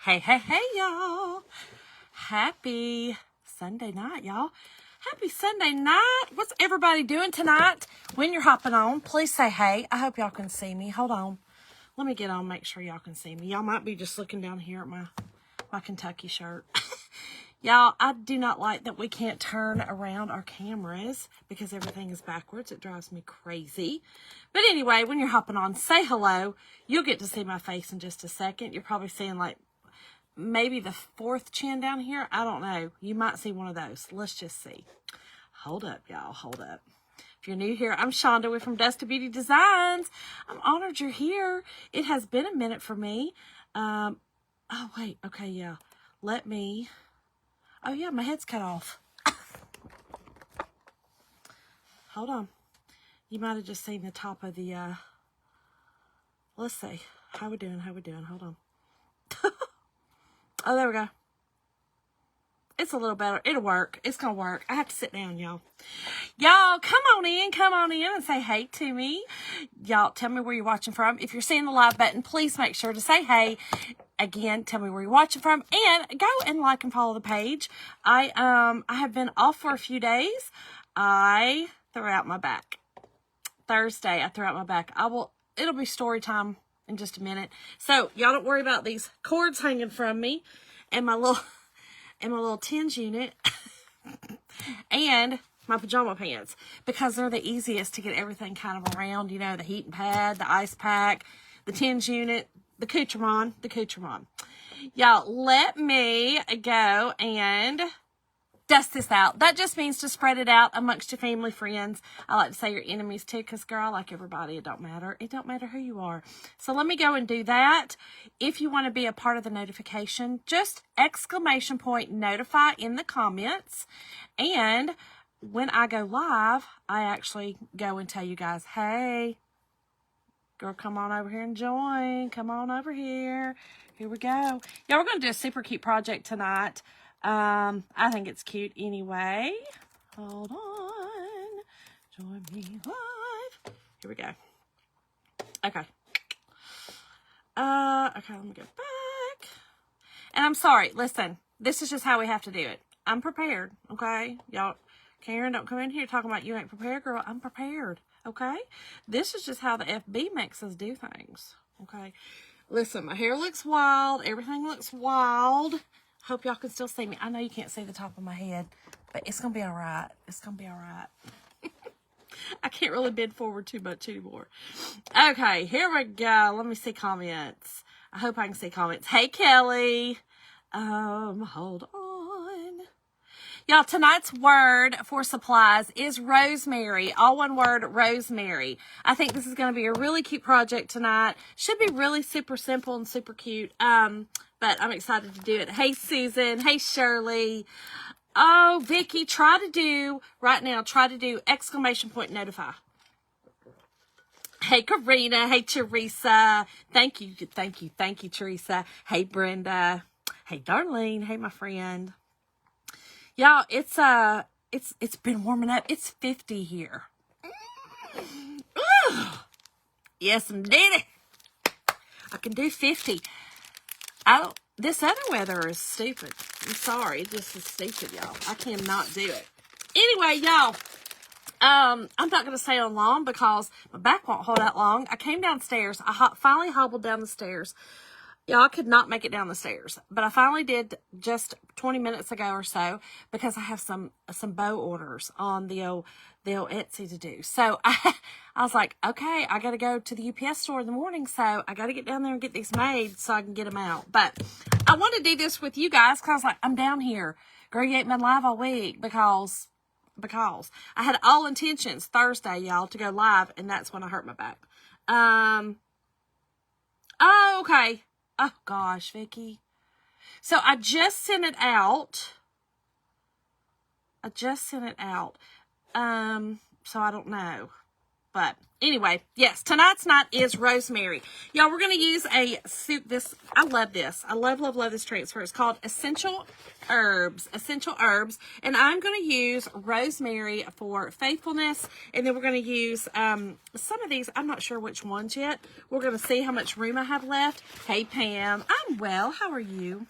Hey, hey, hey, y'all. Happy Sunday night, y'all. Happy Sunday night. What's everybody doing tonight? When you're hopping on, please say hey. I hope y'all can see me. Hold on. Let me get on, make sure y'all can see me. Y'all might be just looking down here at my Kentucky shirt. Y'all, I do not like that we can't turn around our cameras because everything is backwards. It drives me crazy. But anyway, when you're hopping on, say hello. You'll get to see my face in just a second. You're probably seeing like maybe the fourth chin down here. I don't know. You might see one of those. Let's just see. Hold up, y'all. Hold up. If you're new here, I'm Shonda. We're from Dusty Beauty Designs. I'm honored you're here. It has been a minute for me. Oh, wait. Okay, yeah. Let me... Oh, yeah, my head's cut off. Hold on. You might have just seen the top of the, let's see. How we doing? How we doing? Hold on. Oh, there we go. It's a little better. It'll work. It's going to work. I have to sit down, y'all. Y'all, come on in and say hey to me. Y'all, tell me where you're watching from. If you're seeing the live button, please make sure to say hey. Again, tell me where you're watching from. And go and like and follow the page. I have been off for a few days. I threw out my back. Thursday, I threw out my back. It'll be story time in just a minute. So, y'all don't worry about these cords hanging from me and my little tinge unit and my pajama pants because they're the easiest to get everything kind of around, you know, the heating pad, the ice pack, the tinge unit, the accoutrement. Y'all, let me go and dust this out. That just means to spread it out amongst your family, friends. I like to say your enemies too, because girl, I like everybody. It don't matter. It don't matter who you are. So let me go and do that. If you want to be a part of the notification, just exclamation point notify in the comments. And when I go live, I actually go and tell you guys, hey, girl, come on over here and join. Come on over here. Here we go. Yeah, we're going to do a super cute project tonight. I think it's cute anyway. Hold on. Join me live. Here we go. Okay. Okay, let me go back. And I'm sorry. Listen, this is just how we have to do it. I'm prepared, okay? Y'all, Karen, don't come in here talking about you ain't prepared, girl. I'm prepared, okay? This is just how the FB makes us do things, okay? Listen, my hair looks wild. Everything looks wild. Hope y'all can still see me. I know you can't see the top of my head, but it's going to be all right. It's going to be all right. I can't really bend forward too much anymore. Okay, here we go. Let me see comments. I hope I can see comments. Hey, Kelly. Hold on. Y'all, tonight's word for supplies is rosemary. All one word, rosemary. I think this is going to be a really cute project tonight. Should be really super simple and super cute. But I'm excited to do it. Hey, Susan. Hey, Shirley. Oh, Vicky, try to do exclamation point notify. Hey, Karina. Hey, Teresa. Thank you, Teresa. Hey, Brenda. Hey, Darlene. Hey, my friend. Y'all, it's been warming up. It's 50 here. Yes, indeed. I can do 50. This other weather is stupid. I'm sorry. This is stupid, y'all. I cannot do it. Anyway, y'all, I'm not going to stay on long because my back won't hold out long. I came downstairs. I finally hobbled down the stairs. Y'all, I could not make it down the stairs, but I finally did just 20 minutes ago or so because I have some bow orders on the old Etsy to do. So I was like, okay, I got to go to the UPS store in the morning, so I got to get down there and get these made so I can get them out. But I want to do this with you guys because I was like, I'm down here. Girl, you ain't been live all week because I had all intentions Thursday, y'all, to go live, and that's when I hurt my back. Oh, okay. Oh, gosh, Vicky. So I just sent it out. So I don't know. But anyway, yes, tonight's night is rosemary. Y'all, we're going to use a soup. I love this. I love, love, love this transfer. It's called Essential Herbs. And I'm going to use rosemary for faithfulness. And then we're going to use some of these. I'm not sure which ones yet. We're going to see how much room I have left. Hey, Pam. I'm well. How are you?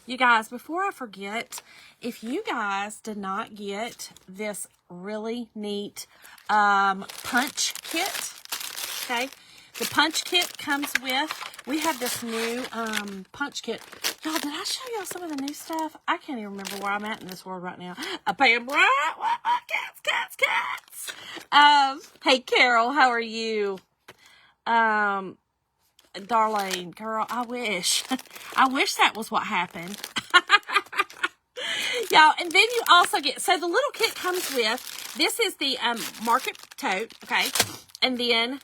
You guys, before I forget, if you guys did not get this really neat punch kit, okay, the punch kit comes with, we have this new punch kit. Y'all, did I show y'all some of the new stuff? I can't even remember where I'm at in this world right now. Pam, what? Cats. Hey, Carol, how are you? Darlene, girl, I wish that was what happened. Y'all, and then you also get, so the little kit comes with, this is the market tote, okay, and then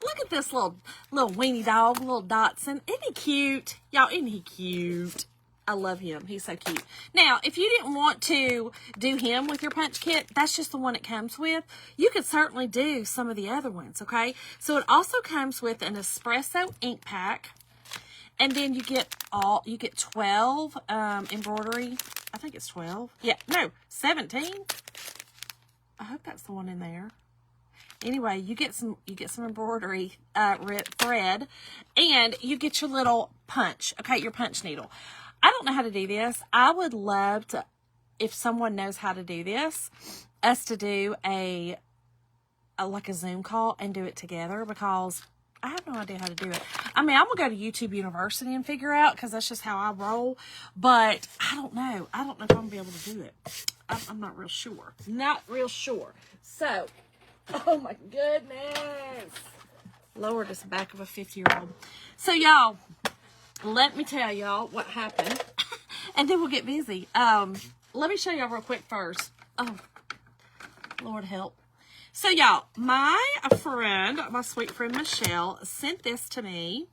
look at this little weenie dog, little Dotson. Isn't he cute? Y'all, isn't he cute? I love him. He's so cute. Now, if you didn't want to do him with your punch kit, that's just the one it comes with. You could certainly do some of the other ones, okay? So it also comes with an espresso ink pack. And then you get 12 embroidery. I think it's 12. Yeah, no, 17. I hope that's the one in there. Anyway, you get some embroidery thread, and you get your little punch, okay, your punch needle. I don't know how to do this. I would love to, if someone knows how to do this, us to do like a Zoom call and do it together, because I have no idea how to do it. I mean, I'm going to go to YouTube University and figure out, because that's just how I roll. But I don't know. I don't know if I'm going to be able to do it. I'm not real sure. Not real sure. So, oh my goodness. Lord, it's the back of a 50-year-old. So, y'all, let me tell y'all what happened. And then we'll get busy. Let me show y'all real quick first. Oh, Lord help. So, y'all, my sweet friend Michelle, sent this to me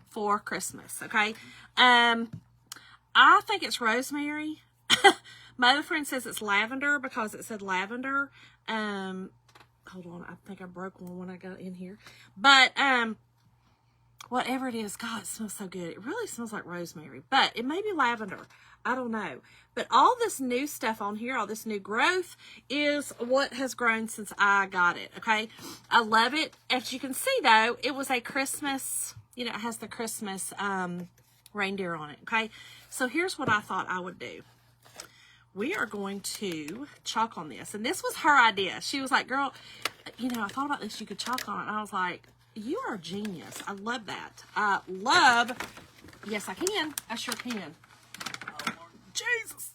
for Christmas, okay? I think it's rosemary. My other friend says it's lavender because it said lavender. Hold on, I think I broke one when I got in here. But, whatever it is, God, it smells so good. It really smells like rosemary, but it may be lavender. I don't know. But all this new stuff on here, all this new growth, is what has grown since I got it, okay? I love it. As you can see, though, it was a Christmas, it has the Christmas reindeer on it, okay? So here's what I thought I would do. We are going to chalk on this. And this was her idea. She was like, girl, I thought about this. You could chalk on it. And I was like, you are a genius. I love that. Yes, I can. I sure can. Jesus.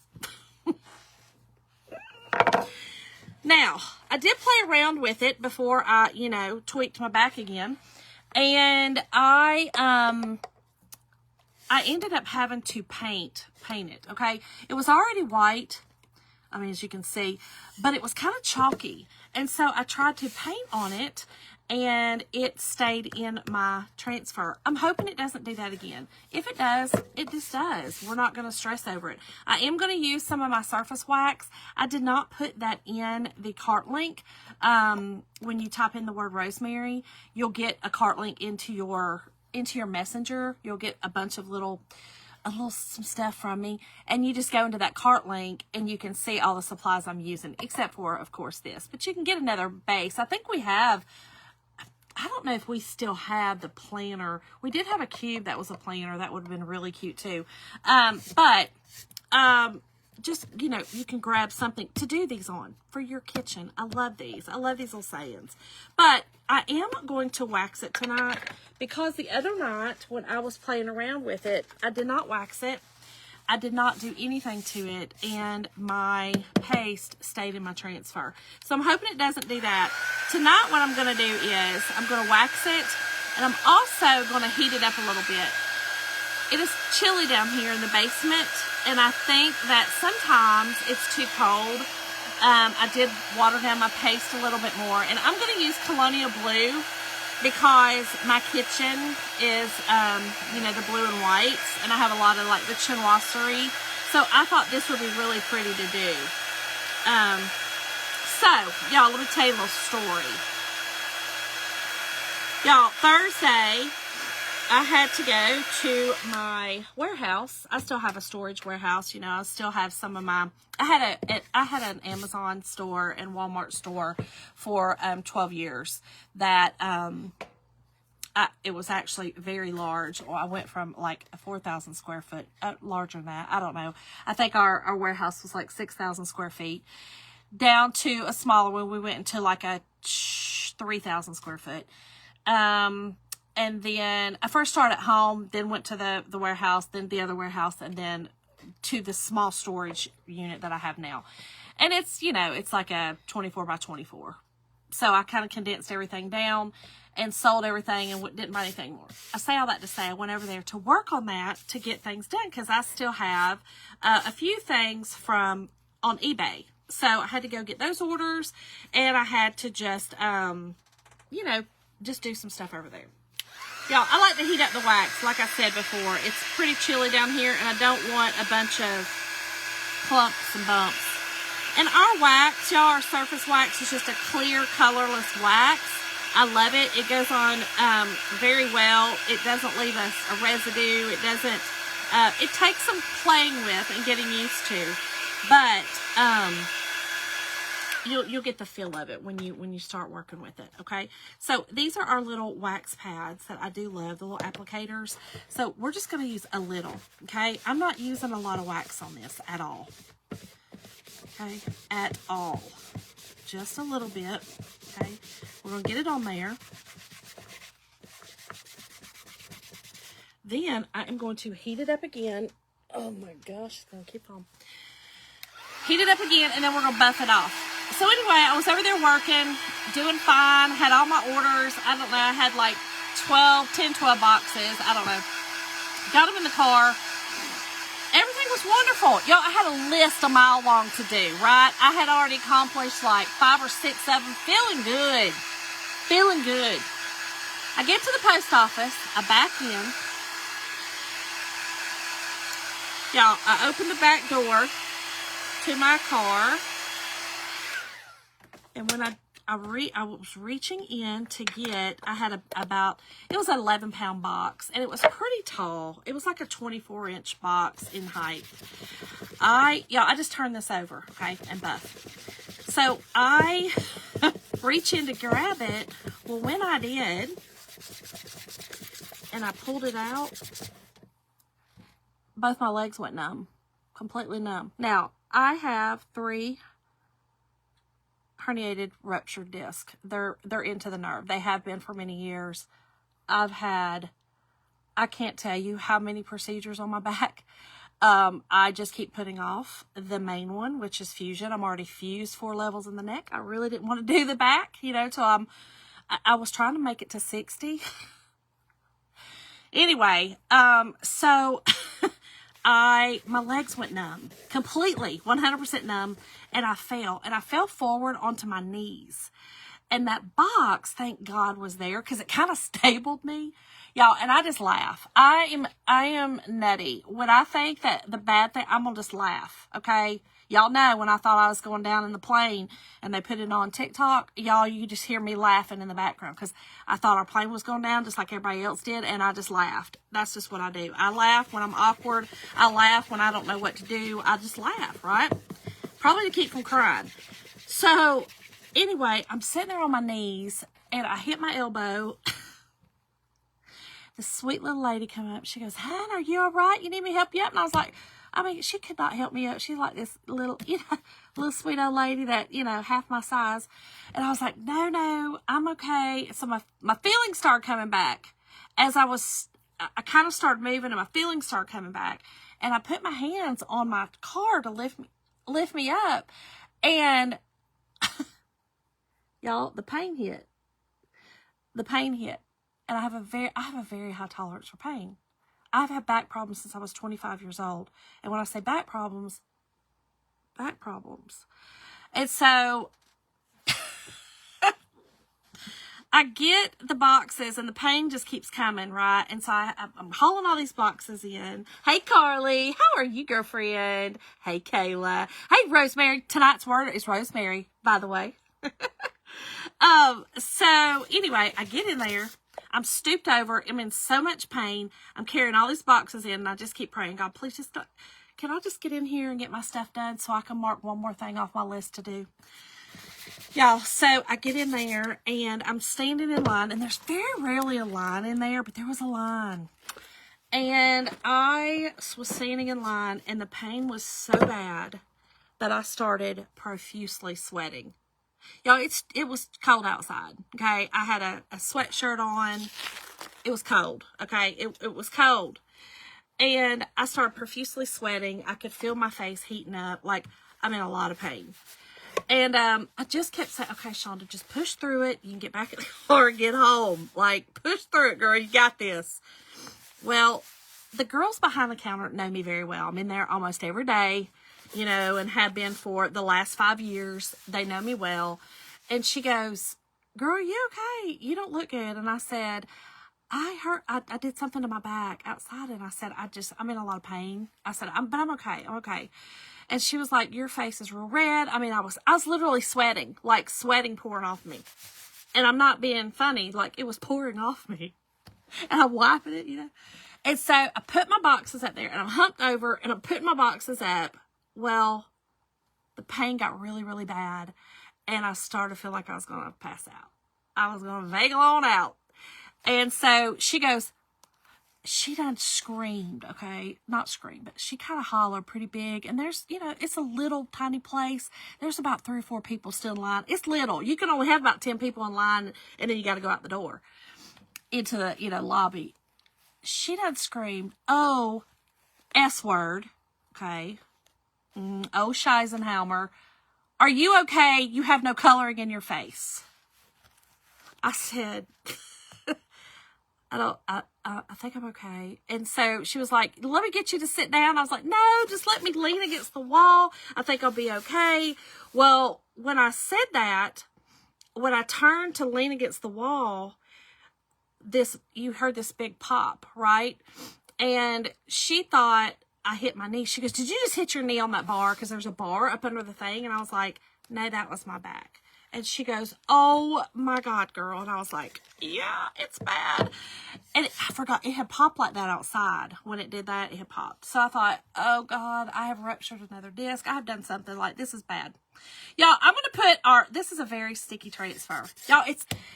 Now, I did play around with it before I, tweaked my back again. And I ended up having to paint it, okay? It was already white, I mean, as you can see, but it was kind of chalky. And so I tried to paint on it, and it stayed in my transfer. I'm hoping it doesn't do that again. If it does, it just does. We're not going to stress over it. I am going to use some of my surface wax. I did not put that in the cart link. When you type in the word rosemary, you'll get a cart link into your messenger. You'll get a bunch of some stuff from me, and you just go into that cart link and you can see all the supplies I'm using, except for, of course, this. But you can get another base. I think we have, I don't know if we still have the planner. We did have a cube that was a planner. That would have been really cute too. Just, you can grab something to do these on for your kitchen. I love these. I love these little sayings. But I am going to wax it tonight, because the other night when I was playing around with it, I did not wax it. I did not do anything to it, and my paste stayed in my transfer. So I'm hoping it doesn't do that. Tonight what I'm going to do is I'm going to wax it, and I'm also going to heat it up a little bit. It is chilly down here in the basement, and I think that sometimes it's too cold. I did water down my paste a little bit more, and I'm going to use Colonial Blue because my kitchen is, the blue and whites, and I have a lot of the chinoiserie. So I thought this would be really pretty to do. So, y'all, let me tell you a little story. Y'all, Thursday, I had to go to my warehouse. I still have a storage warehouse. You know, I still have some of my, I had an Amazon store and Walmart store for 12 years that, it was actually very large. Well, I went from like a 4,000 square foot, larger than that. I don't know. I think our warehouse was like 6,000 square feet down to a smaller one. We went into like a 3,000 square foot. And then I first started at home, then went to the warehouse, then the other warehouse, and then to the small storage unit that I have now. And it's, you know, it's like a 24 by 24. So I kind of condensed everything down and sold everything and didn't buy anything more. I say all that to say I went over there to work on that to get things done because I still have a few things from on eBay. So I had to go get those orders, and I had to just, you know, just do some stuff over there. Y'all, I like to heat up the wax. Like I said before, it's pretty chilly down here, and I don't want a bunch of clumps and bumps. And our wax, y'all, our surface wax is just a clear, colorless wax. I love it. It goes on very well. It doesn't leave us a residue. It doesn't, it takes some playing with and getting used to. But you'll get the feel of it when you start working with it, okay? So these are our little wax pads that I do love, the little applicators. So we're just going to use a little, okay? I'm not using a lot of wax on this at all, okay? At all. Just a little bit, okay? We're going to get it on there. Then I am going to heat it up again. Oh my gosh, it's going to keep on. Heat it up again, and then we're going to buff it off. So anyway, I was over there working, doing fine, had all my orders. I don't know, I had like 10, 12 boxes. I don't know. Got them in the car. Everything was wonderful. Y'all, I had a list a mile long to do, right? I had already accomplished like 5 or 6 of them. Feeling good. Feeling good. I get to the post office. I back in. Y'all, I open the back door to my car. And when I was reaching in to get, I had it was an 11-pound box, and it was pretty tall. It was like a 24-inch box in height. I just turned this over, okay, and buff. So I reach in to grab it. Well, when I did, and I pulled it out, both my legs went numb, completely numb. Now, I have 3 herniated ruptured disc. They're into the nerve. They have been for many years. I've had, I can't tell you how many procedures on my back. I just keep putting off the main one, which is fusion. I'm already fused 4 levels in the neck. I really didn't want to do the back, you know, till I was trying to make it to 60. Anyway, so my legs went numb, completely, 100% numb, and I fell forward onto my knees. And that box, thank God, was there because it kind of stabled me, y'all. And I just laugh. I am nutty. When I think that the bad thing, I'm gonna just laugh. Okay, y'all know when I thought I was going down in the plane and they put it on TikTok, y'all, you just hear me laughing in the background because I thought our plane was going down just like everybody else did, and I just laughed. That's just what I do. I laugh when I'm awkward. I laugh when I don't know what to do. I just laugh, right? Probably to keep from crying. So anyway, I'm sitting there on my knees, and I hit my elbow. The sweet little lady come up. She goes, "Hon, are you all right? You need me to help you up?" And I was like, I mean, she could not help me up. She's like this little, little sweet old lady that, half my size. And I was like, no, I'm okay. So my feelings started coming back. As I kind of started moving, and my feelings started coming back. And I put my hands on my car to lift me up. And y'all, the pain hit. And I have a very high tolerance for pain. I've had back problems since I was 25 years old. And when I say back problems. And so I get the boxes, and the pain just keeps coming, right? And so I'm hauling all these boxes in. Hey, Carly. How are you, girlfriend? Hey, Kayla. Hey, Rosemary. Tonight's word is rosemary, by the way. So anyway, I get in there. I'm stooped over. I'm in so much pain. I'm carrying all these boxes in, and I just keep praying, God, please just don't, can I just get in here and get my stuff done so I can mark one more thing off my list to do? Y'all, so I get in there, and I'm standing in line, and there's very rarely a line in there, but there was a line. And I was standing in line, and the pain was so bad that I started profusely sweating. Y'all, it was cold outside, okay? I had a sweatshirt on. It was cold, okay? It was cold. And I started profusely sweating. I could feel my face heating up. Like, I'm in a lot of pain. And I just kept saying, okay, Shonda, just push through it. You can get back in the car and get home. Like, push through it, girl. You got this. Well, the girls behind the counter know me very well. I'm in there almost every day, you know, and have been for the last 5 years. They know me well. And she goes, girl, are you okay? You don't look good. And I said, I did something to my back outside. And I said, I'm in a lot of pain. I said, but I'm okay. I'm okay. And she was like, your face is real red. I mean, I was literally sweating, like sweating pouring off me. And I'm not being funny. Like, it was pouring off me. And I'm wiping it, you know. And so I put my boxes up there, and I'm humped over, and I'm putting my boxes up. Well, the pain got really, really bad, and I started to feel like I was going to pass out. I was going to vagal on out. And so she goes, she done screamed, okay? Not screamed, but she kind of hollered pretty big. And there's, you know, it's a little tiny place. There's about 3 or 4 people still in line. It's little. You can only have about 10 people in line, and then you got to go out the door into the, you know, lobby. She done screamed, oh, S word, okay? Oh, Scheisenhauer, are you okay? You have no coloring in your face. I said, I think I'm okay. And so she was like, let me get you to sit down. I was like, no, just let me lean against the wall. I think I'll be okay. Well, when I said that, when I turned to lean against the wall, you heard this big pop, right? And she thought I hit my knee. She goes, did you just hit your knee on that bar? Because there's a bar up under the thing. And I was like, no, that was my back. And she goes, oh my God, girl. And I was like, yeah, it's bad. And I forgot, it had popped like that outside. When it did that, it had popped. So I thought, oh God, I have ruptured another disc. I have done something like, this is bad. Y'all, I'm going to put this is a very sticky transfer. Y'all,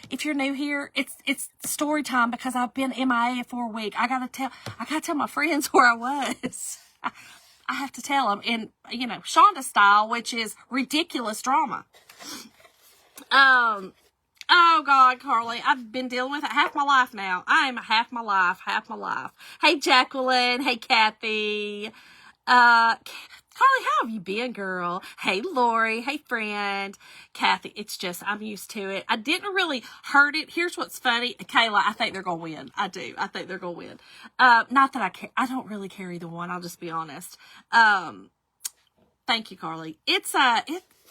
if you're new here, it's story time because I've been MIA for a week. I got to tell my friends where I was. I have to tell them in, you know, Shonda style, which is ridiculous drama. Oh God, Carly, I've been dealing with it half my life now. I am half my life. Hey, Jacqueline. Hey, Kathy. Carly, how have you been, girl? Hey, Lori. Hey, friend. Kathy, it's just, I'm used to it. I didn't really hurt it. Here's what's funny. Kayla, I think they're going to win. I do. I think they're going to win. Not that I don't really care either one. I'll just be honest. Thank you, Carly.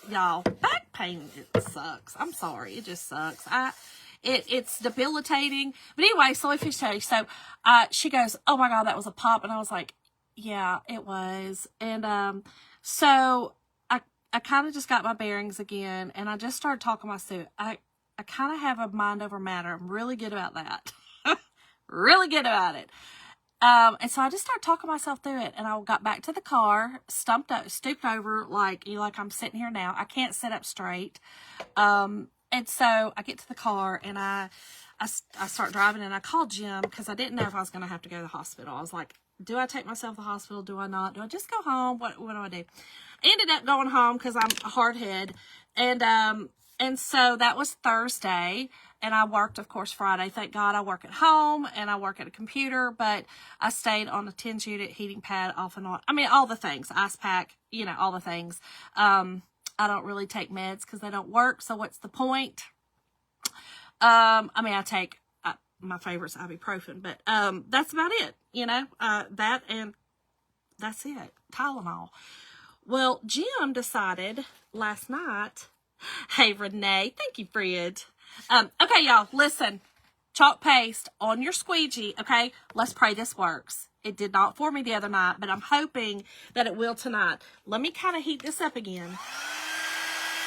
Y'all, back pain, it sucks. I'm sorry. It just sucks. It's debilitating. But anyway, so let me tell you. So, she goes, oh my God, that was a pop. And I was like, yeah, it was. And, so I kind of just got my bearings again, and I just started talking myself. I kind of have a mind over matter. I'm really good about that. Really good about it. And so I just started talking myself through it, and I got back to the car, stooped over like I'm sitting here now. I can't sit up straight. And so I get to the car, and I start driving, and I called Jim because I didn't know if I was going to have to go to the hospital. I was like, do I take myself to the hospital? Do I not? Do I just go home? What do I do? I ended up going home because I'm a hard head. And so that was Thursday, and I worked, of course, Friday. Thank God I work at home, and I work at a computer, but I stayed on a 10-unit heating pad off and on. I mean, all the things, ice pack, you know, all the things. I don't really take meds because they don't work, so what's the point? I mean, I take my favorite's ibuprofen, but that's about it, you know, that and that's it, Tylenol. Well, Jim decided last night, hey, Renee, thank you, Fred. Okay, y'all, listen, chalk paste on your squeegee, okay? Let's pray this works. It did not for me the other night, but I'm hoping that it will tonight. Let me kind of heat this up again.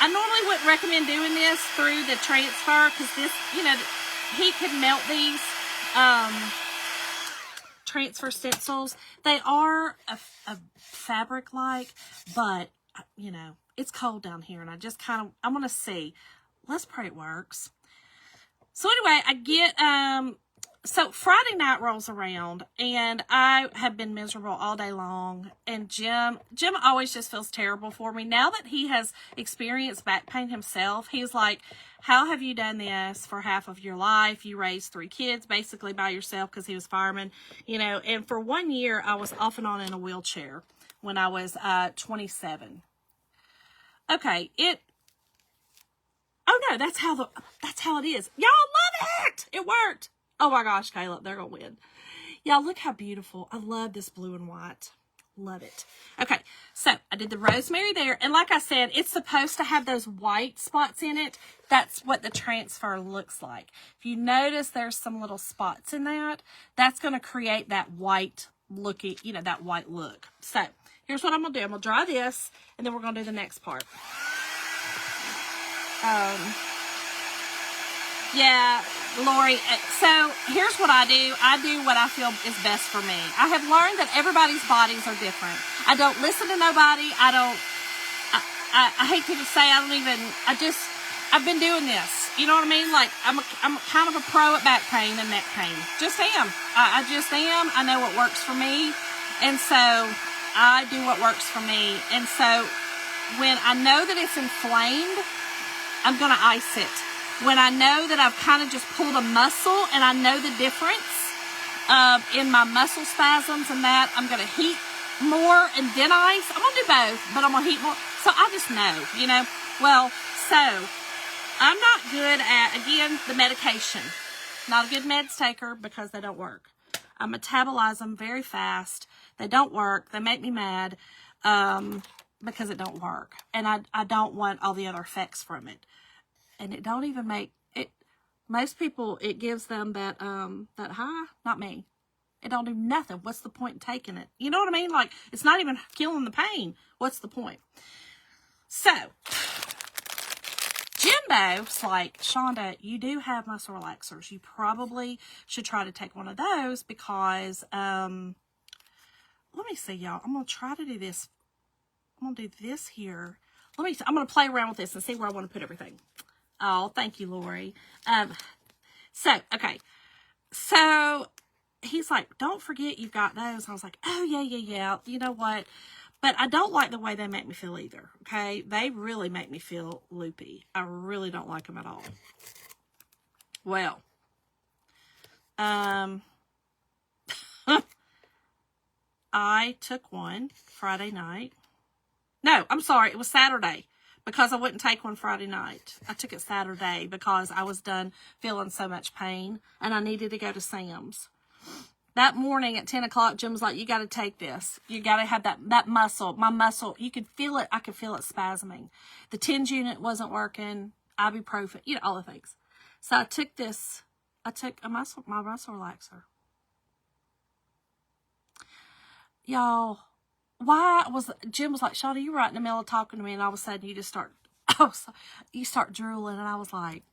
I normally wouldn't recommend doing this through the transfer because this, you know, he could melt these transfer stencils. They are a fabric-like, but, you know, it's cold down here, and I just kind of, I want to see. Let's pray it works. So anyway, I get, so Friday night rolls around, and I have been miserable all day long, and Jim always just feels terrible for me. Now that he has experienced back pain himself, he's like, how have you done this for half of your life? You raised 3 kids basically by yourself, because he was fireman, you know, and for 1 year, I was off and on in a wheelchair when I was 27. Okay, oh no, that's how it is. Y'all love it! It worked! Oh my gosh, Caleb, they're gonna win. Y'all, look how beautiful. I love this blue and white. Love it. Okay, so I did the rosemary there. And like I said, it's supposed to have those white spots in it. That's what the transfer looks like. If you notice there's some little spots in that, that's going to create that white looking, you know, that white look. So here's what I'm going to do. I'm going to dry this, and then we're going to do the next part. Yeah, Lori, so here's what I do. I do what I feel is best for me. I have learned that everybody's bodies are different. I don't listen to nobody. I hate to say I've been doing this. You know what I mean? Like, I'm kind of a pro at back pain and neck pain. Just am. I just am. I know what works for me. And so I do what works for me. And so when I know that it's inflamed, I'm going to ice it. When I know that I've kind of just pulled a muscle and I know the difference in my muscle spasms and that, I'm going to heat more and then ice. I'm going to do both, but I'm going to heat more. So I just know, you know. Well, so I'm not good at, again, the medication. Not a good meds taker because they don't work. I metabolize them very fast. They don't work. They make me mad because it don't work. And I don't want all the other effects from it. And it don't even make it. Most people, it gives them that that high. Not me. It don't do nothing. What's the point in taking it? You know what I mean? Like, it's not even killing the pain. What's the point? So Jimbo's like, Shonda, you do have muscle relaxers. You probably should try to take one of those because let me see, y'all. I'm gonna try to do this. I'm gonna do this here. I'm gonna play around with this and see where I want to put everything. Oh, thank you, Lori. Okay. So he's like, don't forget you've got those. I was like, oh, yeah. You know what? But I don't like the way they make me feel either, okay? They really make me feel loopy. I really don't like them at all. Well, I took one Friday night. No, I'm sorry. It was Saturday. Because I wouldn't take one Friday night. I took it Saturday because I was done feeling so much pain and I needed to go to Sam's. That morning at 10 o'clock, Jim was like, you got to take this. You got to have that muscle. My muscle, you could feel it. I could feel it spasming. The TENS unit wasn't working. Ibuprofen, you know, all the things. So I took this. I took my muscle relaxer. Y'all. Jim was like, Shawty, you were right in the middle of talking to me, and all of a sudden you start drooling, and I was like,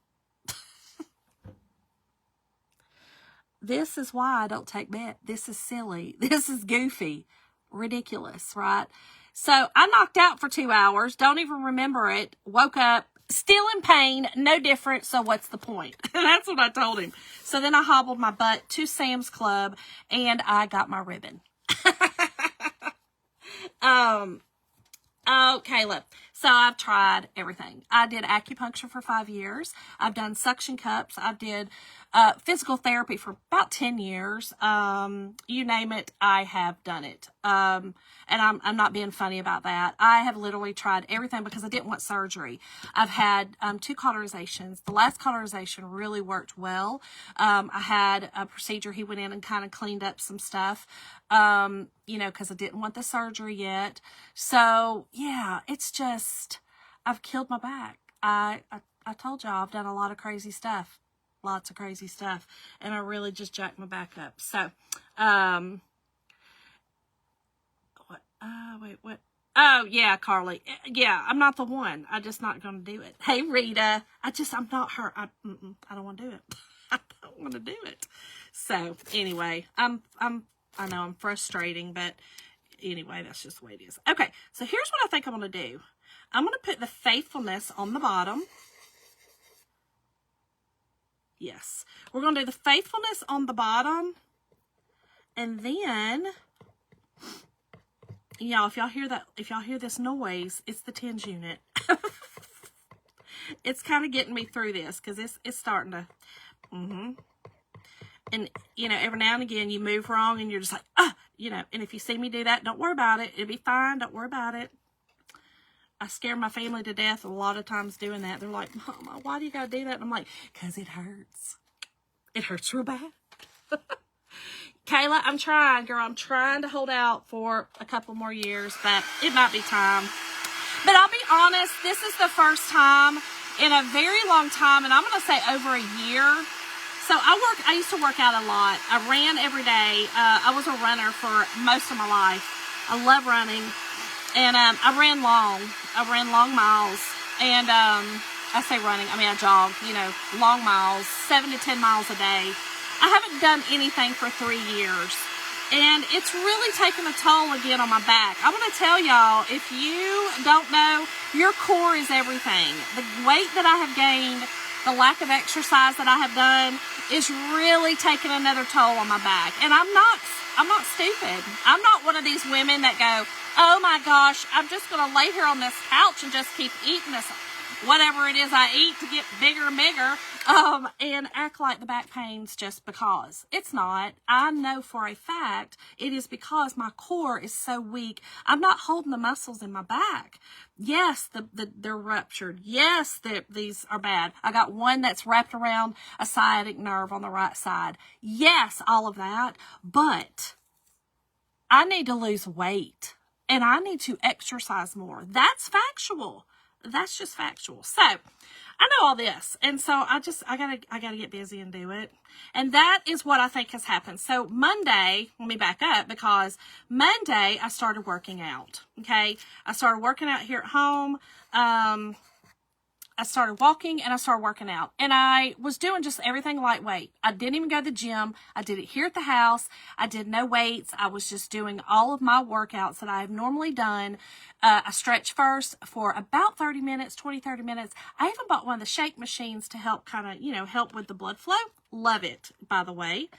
this is why I don't take meds. This is silly. This is goofy, ridiculous, right? So I knocked out for 2 hours, don't even remember it, woke up, still in pain, no different, so what's the point? That's what I told him. So then I hobbled my butt to Sam's Club, and I got my ribbon. Oh, Caleb. So I've tried everything. I did acupuncture for 5 years. I've done suction cups. I did physical therapy for about 10 years. You name it, I have done it. And I'm not being funny about that. I have literally tried everything because I didn't want surgery. I've had 2 cauterizations. The last cauterization really worked well. I had a procedure. He went in and kind of cleaned up some stuff, you know, because I didn't want the surgery yet. So, yeah, it's just, I've killed my back. I told y'all I've done a lot of crazy stuff. Lots of crazy stuff. And I really just jacked my back up. So, what? Oh, yeah, Carly. Yeah, I'm not the one. I'm just not going to do it. Hey, Rita. I'm not her. I don't want to do it. I don't want to do it. So anyway, I know I'm frustrating, but anyway, that's just the way it is. Okay, so here's what I think I'm going to do. I'm going to put the faithfulness on the bottom. Yes, we're going to do the faithfulness on the bottom. And then, y'all, if y'all hear this noise, it's the tens unit. It's kind of getting me through this because it's starting to, And, you know, every now and again you move wrong and you're just like, you know, and if you see me do that, don't worry about it. It'll be fine. Don't worry about it. I scare my family to death a lot of times doing that. They're like, Mama, why do you got to do that? And I'm like, because it hurts. It hurts real bad. Kayla, I'm trying, girl. I'm trying to hold out for a couple more years, but it might be time. But I'll be honest, this is the first time in a very long time, and I'm going to say over a year. So I used to work out a lot. I ran every day. I was a runner for most of my life. I love running. And I ran long miles. And I say running, I mean I jogged, you know, long miles, 7 to 10 miles a day. I haven't done anything for 3 years, and it's really taken a toll again on my back. I'm going to tell y'all, if you don't know, your core is everything. The weight that I have gained, the lack of exercise that I have done is really taking another toll on my back. And I'm not stupid. I'm not one of these women that go, oh my gosh, I'm just going to lay here on this couch and just keep eating this, whatever it is I eat to get bigger and bigger, and act like the back pain's just because. It's not. I know for a fact it is because my core is so weak. I'm not holding the muscles in my back. Yes, they're ruptured. Yes, these are bad. I got one that's wrapped around a sciatic nerve on the right side. Yes, all of that. But I need to lose weight, and I need to exercise more. That's factual. That's just factual. So I know all this. And so I gotta get busy and do it. And that is what I think has happened. So Monday, let me back up, because Monday I started working out. Okay. I started working out here at home. I started walking and I started working out, and I was doing just everything lightweight. I didn't even go to the gym. I did it here at the house. I did no weights. I was just doing all of my workouts that I have normally done. I stretched first for about 30 minutes, 30 minutes. I even bought one of the shake machines to help kind of, you know, help with the blood flow. Love it, by the way.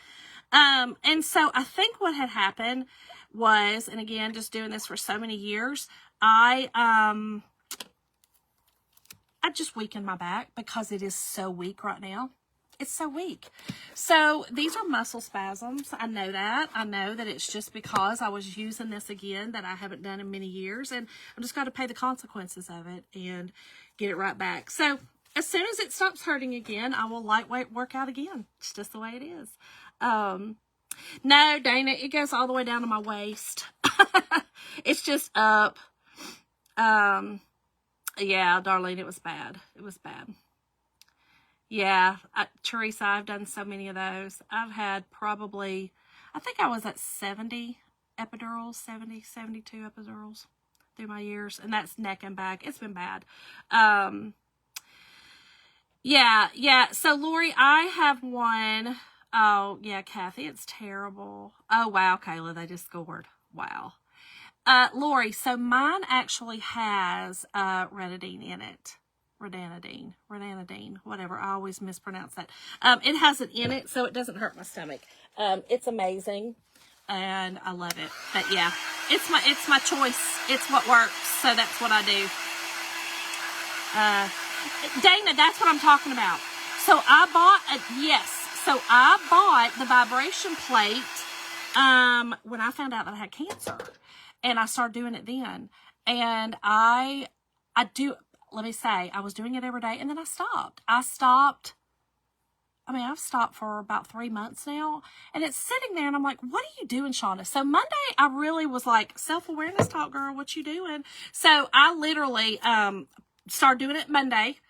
And so I think what had happened was, and again, just doing this for so many years, I just weakened my back because it is so weak right now. It's so weak. So these are muscle spasms. I know that. I know that it's just because I was using this again that I haven't done in many years, and I'm just got to pay the consequences of it and get it right back. So as soon as it stops hurting again, I will lightweight work out again. It's just the way it is. No, Dana, it goes all the way down to my waist. It's just up. Yeah, Darlene, it was bad. It was bad. Yeah, Teresa, I've done so many of those. I've had probably, I think I was at 70 epidurals, 72 epidurals through my years. And that's neck and back. It's been bad. Yeah. So, Lori, I have one. Oh, yeah, Kathy, it's terrible. Oh, wow, Kayla, they just scored. Wow. Lori, so mine actually has ranitidine in it. Ranitidine, whatever. I always mispronounce that. It has it in it, so it doesn't hurt my stomach. It's amazing, and I love it. But yeah, it's my choice. It's what works, so that's what I do. Dana, that's what I'm talking about. So I bought the vibration plate when I found out that I had cancer. And I started doing it then. And let me say, I was doing it every day, and then I stopped. I've stopped for about 3 months now, and it's sitting there, and I'm like, what are you doing, Shonda? So Monday, I really was like, self-awareness talk, girl, what you doing? So I literally started doing it Monday,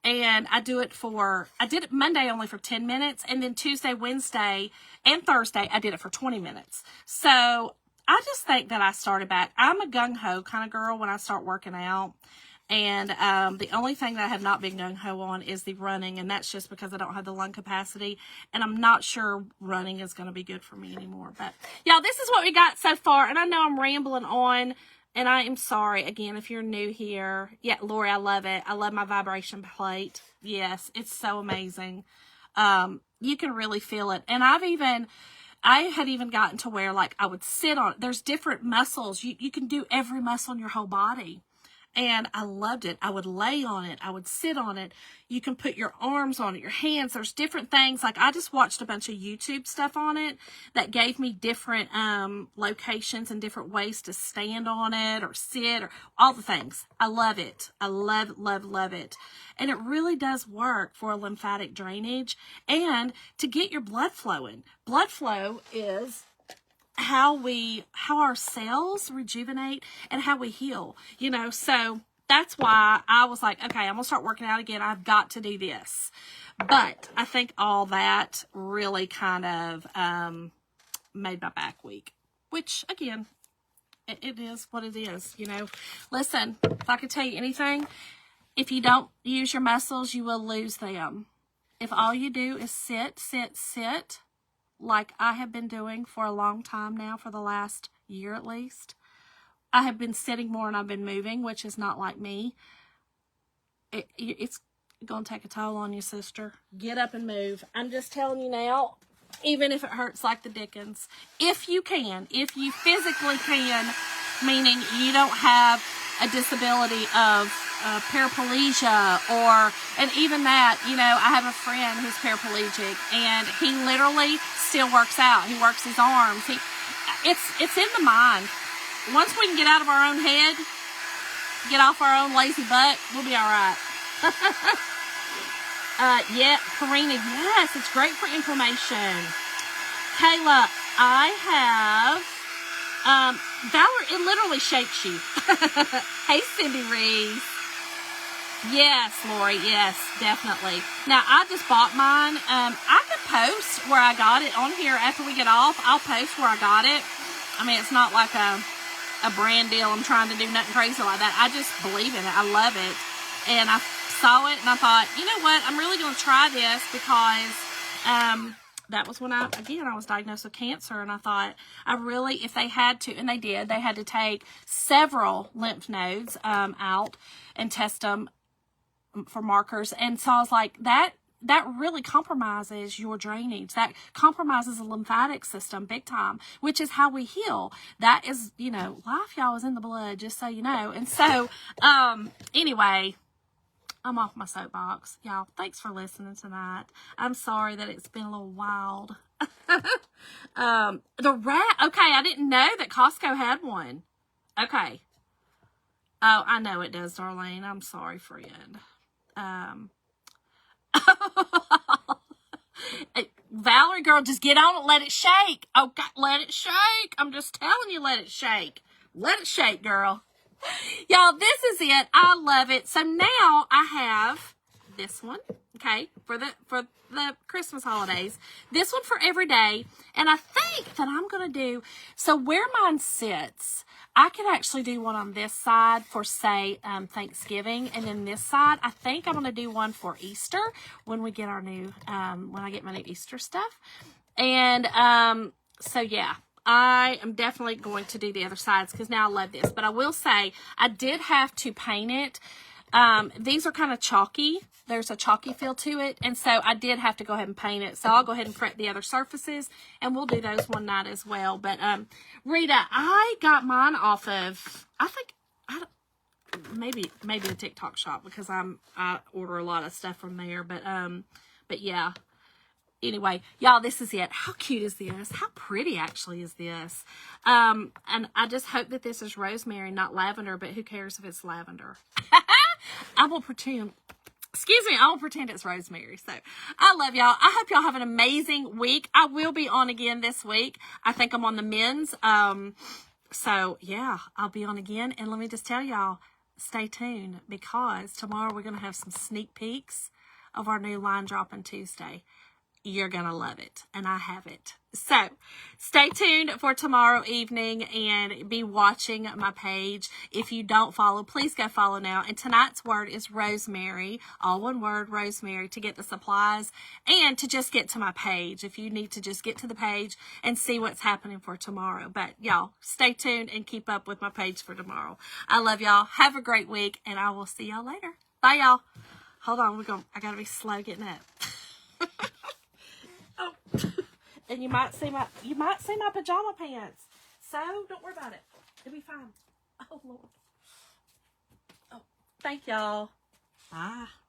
and I did it Monday only for 10 minutes, and then Tuesday, Wednesday, and Thursday, I did it for 20 minutes. So I just think that I started back. I'm a gung-ho kind of girl when I start working out. And the only thing that I have not been gung-ho on is the running, and that's just because I don't have the lung capacity, and I'm not sure running is going to be good for me anymore. But, y'all, this is what we got so far, and I know I'm rambling on, and I am sorry, again, if you're new here. Yeah, Lori, I love it. I love my vibration plate. Yes, it's so amazing. You can really feel it. And I had even gotten to where, like, I would sit on it. There's different muscles. You can do every muscle in your whole body. And I loved it. I would lay on it. I would sit on it. You can put your arms on it, your hands. There's different things. Like, I just watched a bunch of YouTube stuff on it that gave me different locations and different ways to stand on it or sit or all the things. I love it. I love, love, love it. And it really does work for a lymphatic drainage and to get your blood flowing. Blood flow is how our cells rejuvenate and how we heal, you know. So that's why I was like, okay, I'm gonna start working out again. I've got to do this. But I think all that really kind of made my back weak, which again, it is what it is, you know. Listen, if I could tell you anything, if you don't use your muscles, you will lose them. If all you do is sit, like I have been doing for a long time now, for the last year at least. I have been sitting more and I've been moving, which is not like me. It's going to take a toll on you, sister. Get up and move. I'm just telling you now, even if it hurts like the dickens. If you physically can, meaning you don't have a disability of paraplegia and even that, you know, I have a friend who's paraplegic and he literally still works out. He works his arms. It's in the mind. Once we can get out of our own head, get off our own lazy butt, we'll be all right. Yeah, Karina, yes, it's great for inflammation. Kayla, I have Valerie, it literally shakes you. Hey, Cindy Reese. Yes, Lori, yes, definitely. Now, I just bought mine. I could post where I got it on here after we get off. I'll post where I got it. I mean, it's not like a brand deal. I'm trying to do nothing crazy like that. I just believe in it. I love it. And I saw it and I thought, you know what? I'm really going to try this because that was when I was diagnosed with cancer, and I thought, if they had to, and they did, they had to take several lymph nodes out and test them for markers. And so I was like, that really compromises your drainage. That compromises the lymphatic system big time, which is how we heal. That is, you know, life, y'all, is in the blood, just so you know. And so, anyway, I'm off my soapbox. Y'all, thanks for listening tonight. I'm sorry that it's been a little wild. The rat, okay, I didn't know that Costco had one. Okay. Oh, I know it does, Darlene. I'm sorry, friend. Valerie, girl, just get on it, let it shake. Okay, let it shake. I'm just telling you, let it shake. Let it shake, girl. Y'all, this is it. I love it. So now I have this one, okay, for the Christmas holidays. This one for every day. And I think that I'm going to do, so where mine sits, I could actually do one on this side for, say, Thanksgiving. And then this side, I think I'm going to do one for Easter when we get our new, when I get my new Easter stuff. And so, yeah. I am definitely going to do the other sides because now I love this. But I will say, I did have to paint it. These are kind of chalky. There's a chalky feel to it. And so I did have to go ahead and paint it. So I'll go ahead and prep the other surfaces. And we'll do those one night as well. But Rita, I got mine off of, maybe the TikTok shop because I order a lot of stuff from there. But yeah. Anyway, y'all, this is it. How cute is this? How pretty, actually, is this? And I just hope that this is rosemary, not lavender, but who cares if it's lavender? I will pretend it's rosemary. So, I love y'all. I hope y'all have an amazing week. I will be on again this week. I think I'm on the men's. So, yeah, I'll be on again. And let me just tell y'all, stay tuned because tomorrow we're going to have some sneak peeks of our new line dropping Tuesday. You're going to love it. And I have it. So stay tuned for tomorrow evening and be watching my page. If you don't follow, please go follow now. And tonight's word is rosemary, all one word, rosemary, to get the supplies and to just get to my page. If you need to just get to the page and see what's happening for tomorrow. But y'all stay tuned and keep up with my page for tomorrow. I love y'all. Have a great week and I will see y'all later. Bye y'all. Hold on. I got to be slow getting up. Oh. And you might see my pajama pants. So don't worry about it. It'll be fine. Oh Lord. Oh, thank y'all. Bye.